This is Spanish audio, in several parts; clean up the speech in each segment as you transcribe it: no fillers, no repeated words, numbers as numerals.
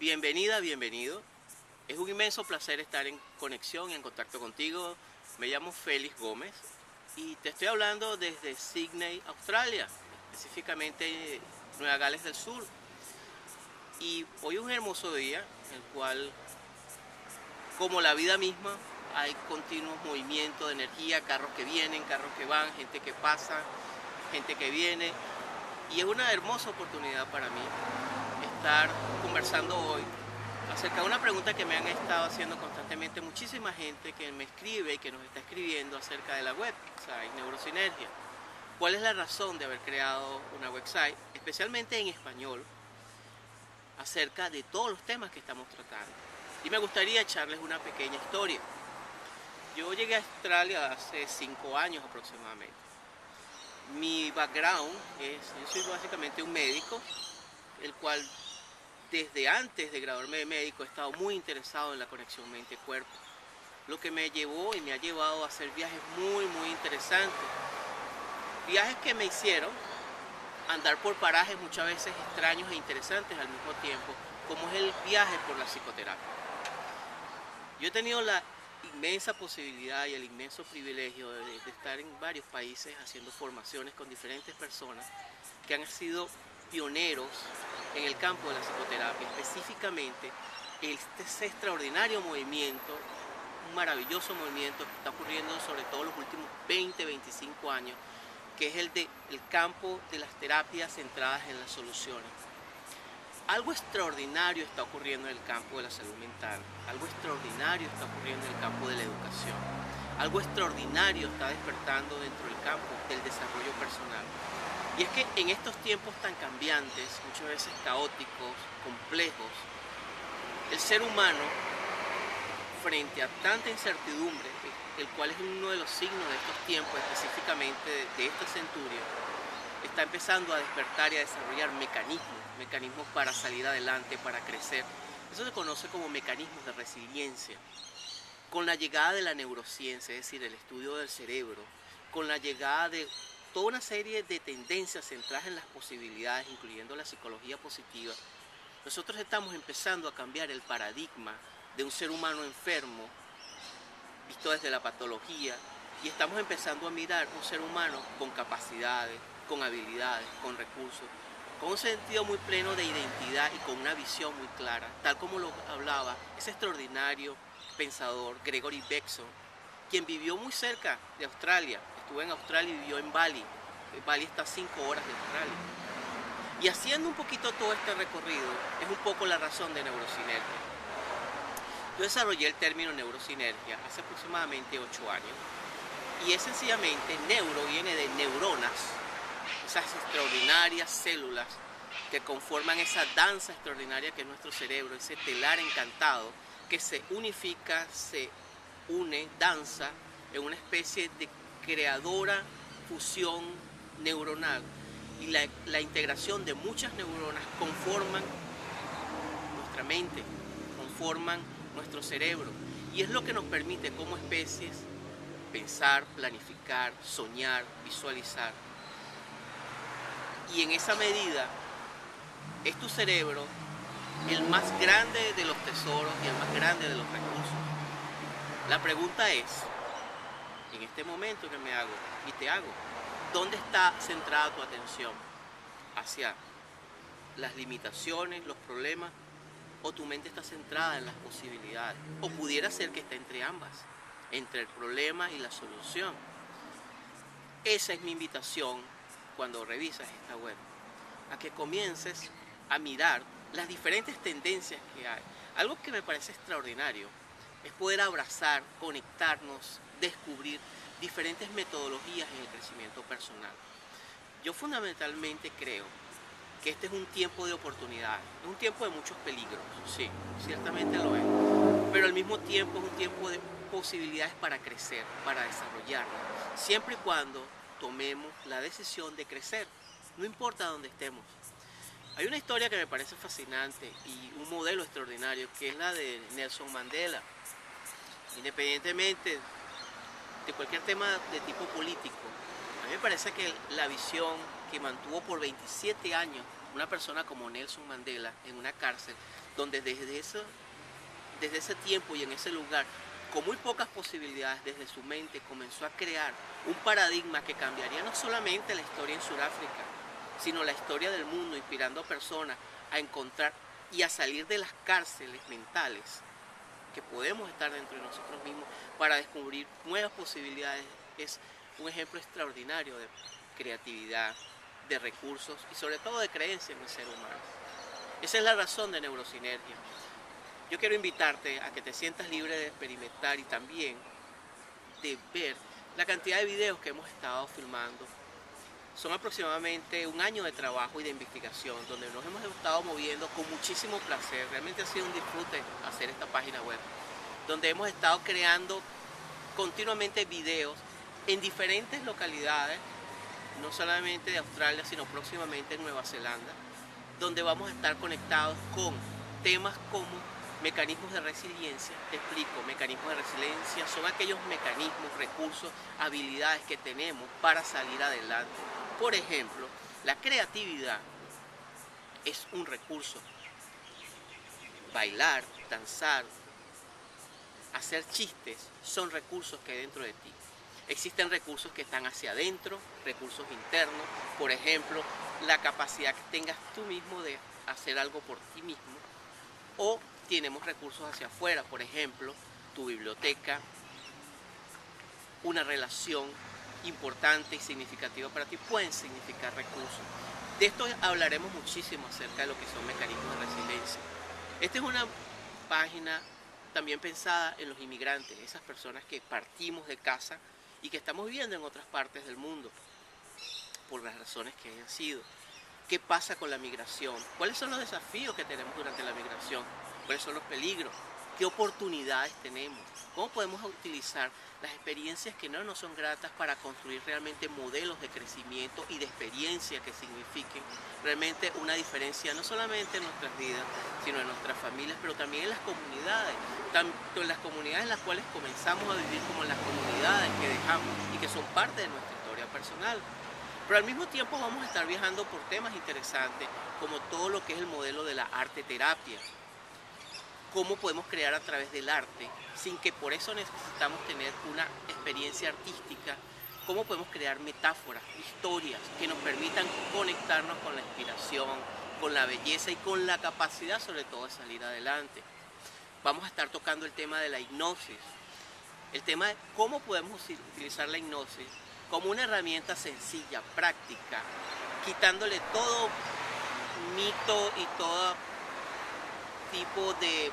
Bienvenida, bienvenido. Es un inmenso placer estar en conexión y en contacto contigo. Me llamo Félix Gómez y te estoy hablando desde Sydney, Australia, específicamente Nueva Gales del Sur. Y hoy es un hermoso día en el cual, como la vida misma, hay continuos movimientos de energía, carros que vienen, carros que van, gente que pasa, gente que viene. Y es una hermosa oportunidad para mí estar conversando hoy acerca de una pregunta que me han estado haciendo constantemente muchísima gente que me escribe y que nos está escribiendo acerca de la website Neurosinergia. ¿Cuál es la razón de haber creado una website, especialmente en español, acerca de todos los temas que estamos tratando? Y me gustaría echarles una pequeña historia. Yo llegué a Australia hace 5 años aproximadamente. Mi background yo soy básicamente un médico, el cual desde antes de graduarme de médico he estado muy interesado en la conexión mente-cuerpo, lo que me llevó y me ha llevado a hacer viajes muy interesantes, viajes que me hicieron andar por parajes muchas veces extraños e interesantes al mismo tiempo, como es el viaje por la psicoterapia. Yo he tenido la inmensa posibilidad y el inmenso privilegio de estar en varios países haciendo formaciones con diferentes personas que han sido pioneros en el campo de la psicoterapia, específicamente este extraordinario movimiento, un maravilloso movimiento que está ocurriendo sobre todo en los últimos 20-25 años, que es el campo de las terapias centradas en las soluciones. Algo extraordinario está ocurriendo en el campo de la salud mental, algo extraordinario está ocurriendo en el campo de la educación, algo extraordinario está despertando dentro del campo del desarrollo personal. Y es que en estos tiempos tan cambiantes, muchas veces caóticos, complejos, el ser humano, frente a tanta incertidumbre, el cual es uno de los signos de estos tiempos, específicamente de esta centuria, está empezando a despertar y a desarrollar mecanismos para salir adelante, para crecer. Eso se conoce como mecanismos de resiliencia. Con la llegada de la neurociencia, es decir, el estudio del cerebro, con la llegada de toda una serie de tendencias centradas en las posibilidades, incluyendo la psicología positiva, nosotros estamos empezando a cambiar el paradigma de un ser humano enfermo, visto desde la patología, y estamos empezando a mirar un ser humano con capacidades, con habilidades, con recursos, con un sentido muy pleno de identidad y con una visión muy clara, tal como lo hablaba ese extraordinario pensador Gregory Bateson, quien vivió muy cerca de Australia. Estuvo en Australia y vivió en Bali. Bali está a 5 horas de Australia. Y haciendo un poquito todo este recorrido, es un poco la razón de neurosinergia. Yo desarrollé el término neurosinergia hace aproximadamente 8 años. Y es sencillamente, neuro viene de neuronas, esas extraordinarias células que conforman esa danza extraordinaria que es nuestro cerebro, ese telar encantado que se unifica, se une, danza en una especie de creadora fusión neuronal, y la integración de muchas neuronas conforman nuestra mente, conforman nuestro cerebro, y es lo que nos permite como especies pensar, planificar, soñar, visualizar. Y en esa medida es tu cerebro el más grande de los tesoros y el más grande de los recursos. La pregunta es, en este momento que me hago y te hago, ¿dónde está centrada tu atención? ¿Hacia las limitaciones, los problemas? ¿O tu mente está centrada en las posibilidades? ¿O pudiera ser que esté entre ambas, entre el problema y la solución? Esa es mi invitación cuando revisas esta web, a que comiences a mirar las diferentes tendencias que hay. Algo que me parece extraordinario es poder abrazar, conectarnos, descubrir diferentes metodologías en el crecimiento personal. Yo fundamentalmente creo que este es un tiempo de oportunidades, es un tiempo de muchos peligros, sí, ciertamente lo es, pero al mismo tiempo es un tiempo de posibilidades para crecer, para desarrollarnos, siempre y cuando tomemos la decisión de crecer, no importa dónde estemos. Hay una historia que me parece fascinante y un modelo extraordinario, que es la de Nelson Mandela. Independientemente de cualquier tema de tipo político, a mí me parece que la visión que mantuvo por 27 años una persona como Nelson Mandela en una cárcel, donde desde ese tiempo y en ese lugar, con muy pocas posibilidades, desde su mente comenzó a crear un paradigma que cambiaría no solamente la historia en Sudáfrica, sino la historia del mundo, inspirando a personas a encontrar y a salir de las cárceles mentales que podemos estar dentro de nosotros mismos para descubrir nuevas posibilidades. Es un ejemplo extraordinario de creatividad, de recursos y sobre todo de creencia en el ser humano. Esa es la razón de Neurosinergia. Yo quiero invitarte a que te sientas libre de experimentar y también de ver la cantidad de videos que hemos estado filmando. Son aproximadamente un año de trabajo y de investigación donde nos hemos estado moviendo con muchísimo placer. Realmente ha sido un disfrute hacer esta página web, donde hemos estado creando continuamente videos en diferentes localidades, no solamente de Australia, sino próximamente en Nueva Zelanda, donde vamos a estar conectados con temas como mecanismos de resiliencia. Te explico, mecanismos de resiliencia son aquellos mecanismos, recursos, habilidades que tenemos para salir adelante. Por ejemplo, la creatividad es un recurso. Bailar, danzar, hacer chistes son recursos que hay dentro de ti. Existen recursos que están hacia adentro, recursos internos. Por ejemplo, la capacidad que tengas tú mismo de hacer algo por ti mismo. O tenemos recursos hacia afuera, por ejemplo, tu biblioteca, una relación importante y significativa para ti pueden significar recursos. De esto hablaremos muchísimo acerca de lo que son mecanismos de resiliencia. Esta es una página también pensada en los inmigrantes, esas personas que partimos de casa y que estamos viviendo en otras partes del mundo, por las razones que hayan sido. ¿Qué pasa con la migración? ¿Cuáles son los desafíos que tenemos durante la migración? ¿Cuáles son los peligros? ¿Qué oportunidades tenemos? ¿Cómo podemos utilizar las experiencias que no nos son gratas para construir realmente modelos de crecimiento y de experiencia que signifiquen realmente una diferencia no solamente en nuestras vidas, sino en nuestras familias, pero también en las comunidades, tanto en las comunidades en las cuales comenzamos a vivir como en las comunidades que dejamos y que son parte de nuestra historia personal? Pero al mismo tiempo vamos a estar viajando por temas interesantes como todo lo que es el modelo de la arte terapia. Cómo podemos crear a través del arte sin que por eso necesitamos tener una experiencia artística. Cómo podemos crear metáforas, historias que nos permitan conectarnos con la inspiración, con la belleza y con la capacidad sobre todo de salir adelante. Vamos a estar tocando el tema de la hipnosis. El tema de cómo podemos utilizar la hipnosis como una herramienta sencilla, práctica, quitándole todo mito y todo tipo de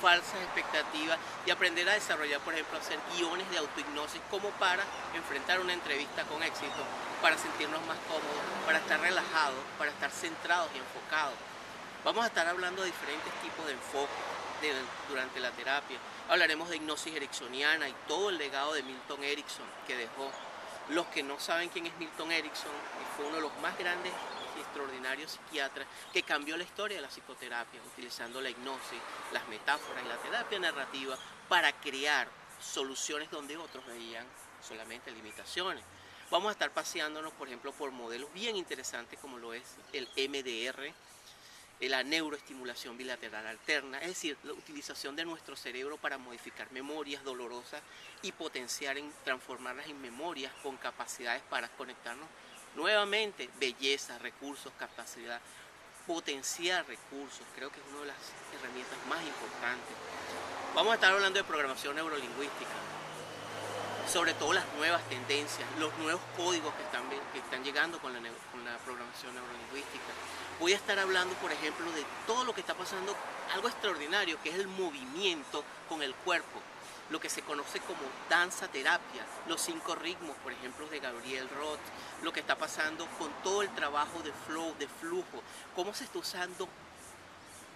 falsas expectativas y aprender a desarrollar, por ejemplo, hacer guiones de autohipnosis como para enfrentar una entrevista con éxito, para sentirnos más cómodos, para estar relajados, para estar centrados y enfocados. Vamos a estar hablando de diferentes tipos de enfoque durante la terapia. Hablaremos de hipnosis ericksoniana y todo el legado de Milton Erickson que dejó. Los que no saben quién es Milton Erickson, fue uno de los más grandes y extraordinarios psiquiatras que cambió la historia de la psicoterapia, utilizando la hipnosis, las metáforas y la terapia narrativa para crear soluciones donde otros veían solamente limitaciones. Vamos a estar paseándonos, por ejemplo, por modelos bien interesantes como lo es el MDR, la neuroestimulación bilateral alterna, es decir, la utilización de nuestro cerebro para modificar memorias dolorosas y potenciar en transformarlas en memorias con capacidades para conectarnos nuevamente, belleza, recursos, capacidad, potenciar recursos, creo que es una de las herramientas más importantes. Vamos a estar hablando de programación neurolingüística, sobre todo las nuevas tendencias, los nuevos códigos que están llegando con la programación neurolingüística. Voy a estar hablando, por ejemplo, de todo lo que está pasando, algo extraordinario, que es el movimiento con el cuerpo, lo que se conoce como danza terapia, los 5 ritmos, por ejemplo, de Gabriel Roth, lo que está pasando con todo el trabajo de flow, de flujo, cómo se está usando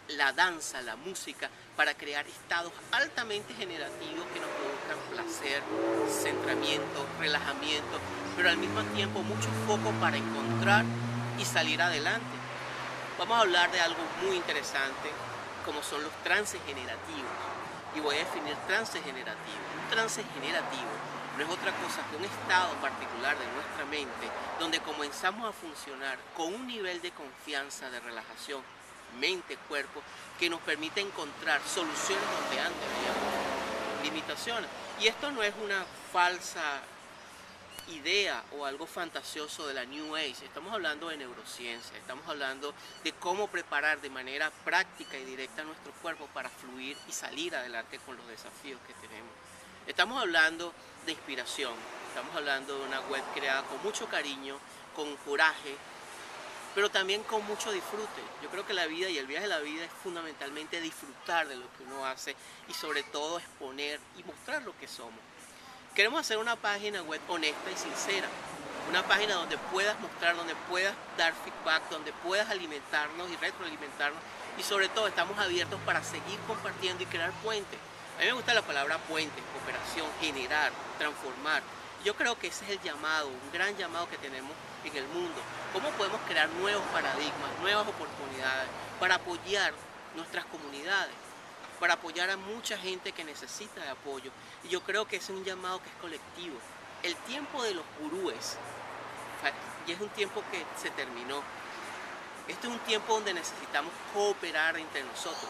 la danza, la música, para crear estados altamente generativos que nos produzcan placer, centramiento, relajamiento, pero al mismo tiempo mucho foco para encontrar y salir adelante. Vamos a hablar de algo muy interesante, como son los trances generativos. Y voy a definir trance generativo. Un trance generativo no es otra cosa que un estado particular de nuestra mente donde comenzamos a funcionar con un nivel de confianza, de relajación, mente, cuerpo, que nos permite encontrar soluciones donde antes había limitaciones. Y esto no es una falsa idea o algo fantasioso de la New Age. Estamos hablando de neurociencia, estamos hablando de cómo preparar de manera práctica y directa nuestro cuerpo para fluir y salir adelante con los desafíos que tenemos. Estamos hablando de inspiración, estamos hablando de una web creada con mucho cariño, con coraje, pero también con mucho disfrute. Yo creo que la vida y el viaje de la vida es fundamentalmente disfrutar de lo que uno hace y sobre todo exponer y mostrar lo que somos. Queremos hacer una página web honesta y sincera, una página donde puedas mostrar, donde puedas dar feedback, donde puedas alimentarnos y retroalimentarnos, y sobre todo estamos abiertos para seguir compartiendo y crear puentes. A mí me gusta la palabra puente, cooperación, generar, transformar. Yo creo que ese es el llamado, un gran llamado que tenemos en el mundo. ¿Cómo podemos crear nuevos paradigmas, nuevas oportunidades para apoyar nuestras comunidades? Para apoyar a mucha gente que necesita de apoyo. Y yo creo que ese es un llamado que es colectivo. El tiempo de los gurúes ya es un tiempo que se terminó. Este es un tiempo donde necesitamos cooperar entre nosotros.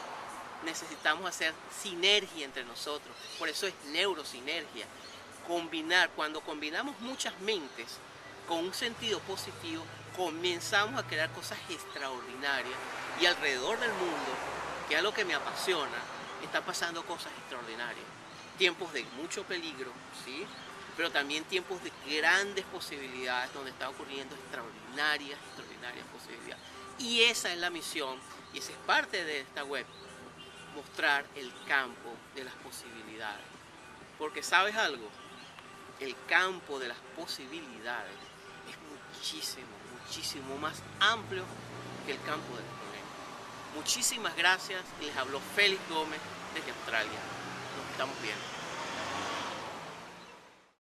Necesitamos hacer sinergia entre nosotros. Por eso es neurosinergia. Combinar, cuando combinamos muchas mentes con un sentido positivo, comenzamos a crear cosas extraordinarias. Y alrededor del mundo, que es lo que me apasiona, está pasando cosas extraordinarias. Tiempos de mucho peligro, ¿sí? Pero también tiempos de grandes posibilidades donde están ocurriendo extraordinarias posibilidades. Y esa es la misión y esa es parte de esta web, mostrar el campo de las posibilidades. Porque ¿sabes algo? El campo de las posibilidades es muchísimo más amplio que el campo del problema. Muchísimas gracias. Les habló Félix Gómez desde Australia. Nos estamos viendo.